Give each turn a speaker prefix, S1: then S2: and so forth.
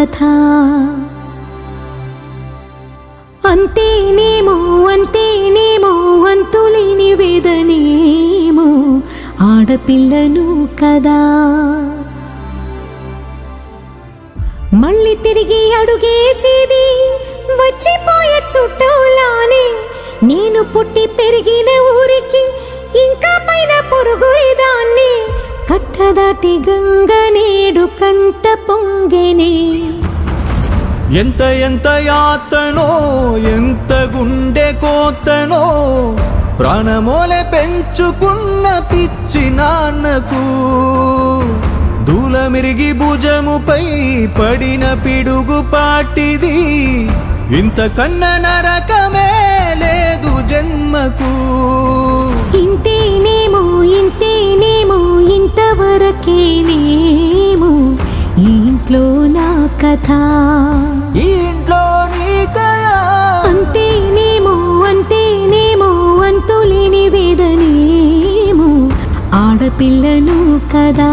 S1: కథ అంతేనేమో అంతేనేమో అంతులేని వేదనేమో ఆడపిల్లను కదా మళ్ళీ తిరిగి అడుగేసేది వచ్చిపోయే చుట్టూలానే నేను పుట్టి పెరిగిన ఊరికి ఇంకా పైన పొరుగురిదాన్ని కట్టదాటి గంగ నేడు కంట పొంగెనే
S2: ఎంత ఎంత యాతనో ఎంత గుండె కోతనో ప్రాణమోలే పెంచుకున్న పిచ్చి నాన్నకు దూలమిరిగి భుజముపై పడిన పిడుగు పాటిది ఇంతకన్నా నరకమే లేదు జన్మకు
S1: ఇంతేనేమో ఇంతేనేమో ఇంతవరకేనేమో ఈ ఇంట్లో నా కథ
S2: ఈ ఇంట్లో నీ కథ
S1: అంతేనేమో అంతేనేమో అంతులేని వేదనేమో ఆడపిల్లను కదా